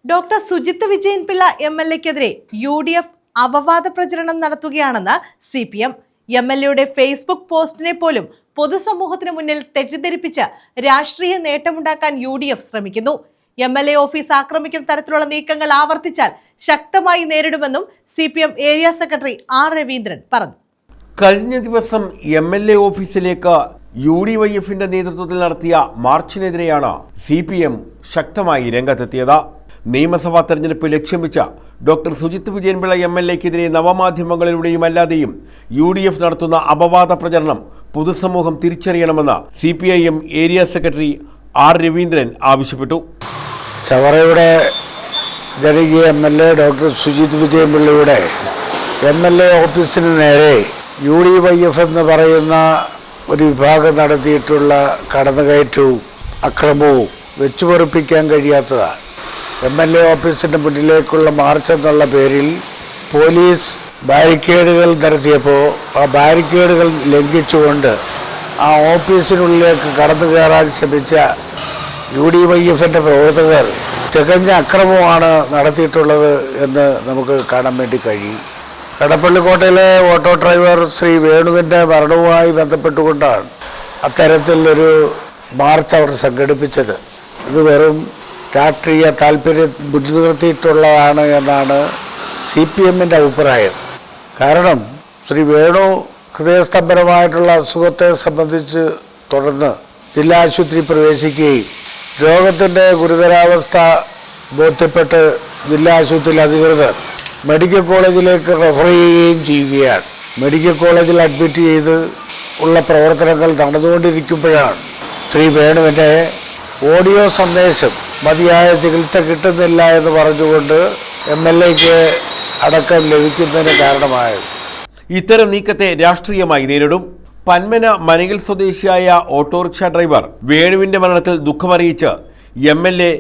Doctor Sujith Vijayan Pillai MLA-ക്കെതിരെ UDF അപവാദ പ്രചരണം നടത്തുകയാണെന്ന് CPM. MLA-യുടെ ഫേസ്ബുക്ക് പോസ്റ്റിനെ പോലും പൊതുസമൂഹത്തിന് മുന്നിൽ തെറ്റിദ്ധരിപ്പിച്ച് രാഷ്ട്രീയ നേട്ടമുണ്ടാക്കാൻ UDF ശ്രമിക്കുന്നു. MLA ഓഫീസ് ആക്രമിക്കുന്ന തരത്തിലുള്ള നീക്കങ്ങൾ ആവർത്തിച്ചാൽ ശക്തമായി നേരിടുമെന്നും CPM area secretary R. Raveendran പറഞ്ഞു. കഴിഞ്ഞ ദിവസം MLA ഓഫീസിലേക്ക് UDYF-ന്റെ നേതൃത്വത്തിൽ നടത്തിയ മാർച്ചിനെതിരെയാണ് CPM ശക്തമായി രംഗത്തെത്തിയത്. നിയമസഭാ തെരഞ്ഞെടുപ്പ് ലക്ഷ്യം വെച്ച ഡോക്ടർ സുജിത്ത് വിജയൻ പിള്ള MLA-ക്കെതിരെ നവമാധ്യമങ്ങളിലൂടെയും അല്ലാതെയും UDF നടത്തുന്ന അപവാദ പ്രചരണം പൊതുസമൂഹം തിരിച്ചറിയണമെന്ന് CPIM area secretary R. Raveendran ആവശ്യപ്പെട്ടു. ചവറയുടെ ജനകീയ MLA ഡോക്ടർ സുജിത്ത് വിജയൻ പിള്ളയുടെ MLA ഓഫീസിന് നേരെ UDYF എന്ന് പറയുന്ന ഒരു വിഭാഗം നടത്തിയിട്ടുള്ള കടന്നുകയറ്റവും അക്രമവും വെച്ചുപൊറിപ്പിക്കാൻ കഴിയാത്തതാണ്. MLA ഓഫീസിൻ്റെ മുന്നിലേക്കുള്ള മാർച്ച് എന്നുള്ള പേരിൽ പോലീസ് ബാരിക്കേഡുകൾ നടത്തിയപ്പോൾ ആ ബാരിക്കേഡുകൾ ലംഘിച്ചുകൊണ്ട് ആ ഓഫീസിനുള്ളിലേക്ക് കടന്നു കയറാൻ ശ്രമിച്ച UDYF-ന്റെ പ്രവർത്തകർ തികഞ്ഞ അക്രമമാണ് നടത്തിയിട്ടുള്ളത് എന്ന് നമുക്ക് കാണാൻ വേണ്ടി കഴിയും. എടപ്പള്ളിക്കോട്ടയിലെ ഓട്ടോ ഡ്രൈവർ ശ്രീ വേണുവിൻ്റെ മരണവുമായി ബന്ധപ്പെട്ടുകൊണ്ടാണ് അത്തരത്തിലൊരു മാർച്ച് അവർ സംഘടിപ്പിച്ചത്. ഇത് വെറും രാഷ്ട്രീയ താല്പര്യം മുൻനിർത്തിയിട്ടുള്ളതാണ് എന്നാണ് CPM-ന്റെ അഭിപ്രായം. കാരണം ശ്രീ വേണു ഹൃദയസ്തംഭനമായിട്ടുള്ള അസുഖത്തെ സംബന്ധിച്ച് തുടർന്ന് ജില്ലാ ആശുപത്രി പ്രവേശിക്കുകയും രോഗത്തിൻ്റെ ഗുരുതരാവസ്ഥ ബോധ്യപ്പെട്ട് ജില്ലാ ആശുപത്രിയിൽ അധികൃതർ മെഡിക്കൽ കോളേജിലേക്ക് റെഫർ ചെയ്യുകയും ചെയ്യുകയാണ്. മെഡിക്കൽ കോളേജിൽ അഡ്മിറ്റ് ചെയ്ത് ഉള്ള പ്രവർത്തനങ്ങൾ നടന്നുകൊണ്ടിരിക്കുമ്പോഴാണ് ശ്രീ വേണുവിൻ്റെ ഓഡിയോ സന്ദേശം മതിയായ ചികിത്സ കിട്ടുന്നില്ല എന്ന് പറഞ്ഞുകൊണ്ട് MLA-ക്ക് അടക്കം ലഭിക്കുന്നതിന് കാരണമായത്. ഇത്തരം നീക്കത്തെ രാഷ്ട്രീയമായി നേരിടും. പന്മന മനയിൽ സ്വദേശിയായ ഓട്ടോറിക്ഷ ഡ്രൈവർ വേണുവിൻ്റെ മരണത്തിൽ ദുഃഖമറിയിച്ച് MLA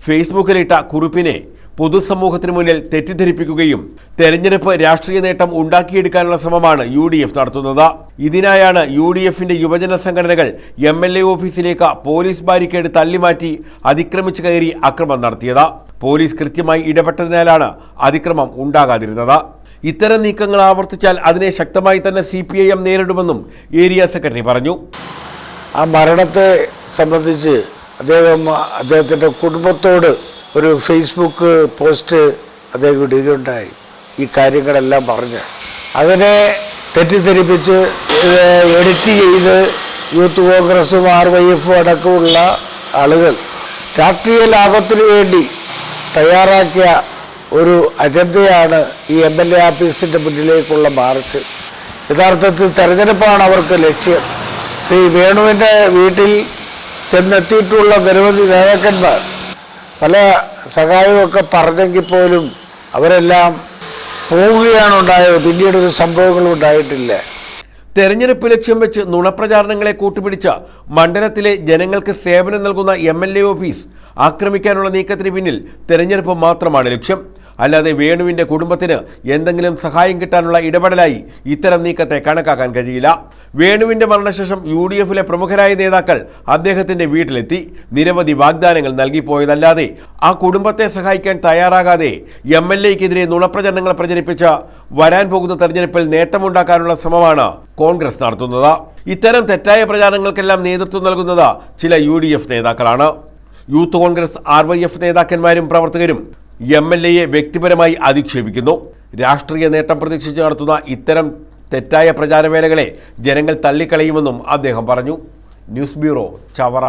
ഫേസ്ബുക്കിലിട്ട കുറിപ്പിനെ പൊതുസമൂഹത്തിന് മുന്നിൽ തെറ്റിദ്ധരിപ്പിക്കുകയും തെരഞ്ഞെടുപ്പ് രാഷ്ട്രീയ നേട്ടം ഉണ്ടാക്കിയെടുക്കാനുള്ള ശ്രമമാണ് UDF നടത്തുന്നത്. ഇതിനായാണ് UDF-ന്റെ യുവജന സംഘടനകൾ MLA ഓഫീസിലേക്ക് പോലീസ് ബാരിക്കേഡ് തള്ളിമാറ്റി അതിക്രമിച്ചു കയറി അക്രമം നടത്തിയത്. പോലീസ് കൃത്യമായി ഇടപെട്ടതിനാലാണ് അതിക്രമം ഉണ്ടാകാതിരുന്നത്. ഇത്തരം നീക്കങ്ങൾ ആവർത്തിച്ചാൽ അതിനെ ശക്തമായി തന്നെ CPIM നേരിടുമെന്നും ഏരിയ സെക്രട്ടറി പറഞ്ഞു. ആ മരണത്തെ സംബന്ധിച്ച് അദ്ദേഹത്തിൻ്റെ കുടുംബത്തോട് ഒരു ഫേസ്ബുക്ക് പോസ്റ്റ് അദ്ദേഹം ഇടുകയുണ്ടായി. ഈ കാര്യങ്ങളെല്ലാം പറഞ്ഞ് അതിനെ തെറ്റിദ്ധരിപ്പിച്ച് എഡിറ്റ് ചെയ്ത് യൂത്ത് കോൺഗ്രസും RYF അടക്കമുള്ള ആളുകൾ രാഷ്ട്രീയ ലാഭത്തിനു വേണ്ടി തയ്യാറാക്കിയ ഒരു അജണ്ടയാണ് ഈ MLA ഓഫീസിൻ്റെ മുന്നിലേക്കുള്ള മാർച്ച്. യഥാർത്ഥത്തിൽ തെരഞ്ഞെടുപ്പാണ് അവർക്ക് ലക്ഷ്യം. ശ്രീ വേണുവിൻ്റെ വീട്ടിൽ ചെന്നെത്തിയിട്ടുള്ള നിരവധി നേതാക്കന്മാർ പല സഹായമൊക്കെ പറഞ്ഞെങ്കിൽ പോലും അവരെല്ലാം പോവുകയാണ് ഉണ്ടായത്. പിന്നീട് ഒരു സംഭവങ്ങളും ഉണ്ടായിട്ടില്ല. തെരഞ്ഞെടുപ്പ് ലക്ഷ്യം വെച്ച് നുണപ്രചാരണങ്ങളെ കൂട്ടുപിടിച്ച മണ്ഡലത്തിലെ ജനങ്ങൾക്ക് സേവനം നൽകുന്ന MLA ഓഫീസ് ആക്രമിക്കാനുള്ള നീക്കത്തിന് പിന്നിൽ തെരഞ്ഞെടുപ്പ് മാത്രമാണ് ലക്ഷ്യം. അല്ലാതെ വേണുവിൻ്റെ കുടുംബത്തിന് എന്തെങ്കിലും സഹായം കിട്ടാനുള്ള ഇടപെടലായി ഇത്തരം നീക്കത്തെ കണക്കാക്കാൻ കഴിയില്ല. വേണുവിൻ്റെ മരണശേഷം UDF-ലെ പ്രമുഖരായ നേതാക്കൾ അദ്ദേഹത്തിൻ്റെ വീട്ടിലെത്തി നിരവധി വാഗ്ദാനങ്ങൾ നൽകിപ്പോയതല്ലാതെ ആ കുടുംബത്തെ സഹായിക്കാൻ തയ്യാറാകാതെ MLA-ക്കെതിരെ നുണപ്രചരണങ്ങൾ പ്രചരിപ്പിച്ച് വരാൻ പോകുന്ന തെരഞ്ഞെടുപ്പിൽ നേട്ടമുണ്ടാക്കാനുള്ള ശ്രമമാണ് കോൺഗ്രസ് നടത്തുന്നത്. ഇത്തരം തെറ്റായ പ്രചാരണങ്ങൾക്കെല്ലാം നേതൃത്വം നൽകുന്നത് ചില UDF നേതാക്കളാണ്. യൂത്ത് കോൺഗ്രസ് RYF നേതാക്കന്മാരും പ്രവർത്തകരും MLA-യെ വ്യക്തിപരമായി അധിക്ഷേപിക്കുന്നു. രാഷ്ട്രീയ നേട്ടം പ്രതീക്ഷിച്ച് നടത്തുന്ന ഇത്തരം തെറ്റായ പ്രചാരവേലകളെ ജനങ്ങൾ തള്ളിക്കളയുമെന്നും അദ്ദേഹം പറഞ്ഞു. News bureau, Chavara.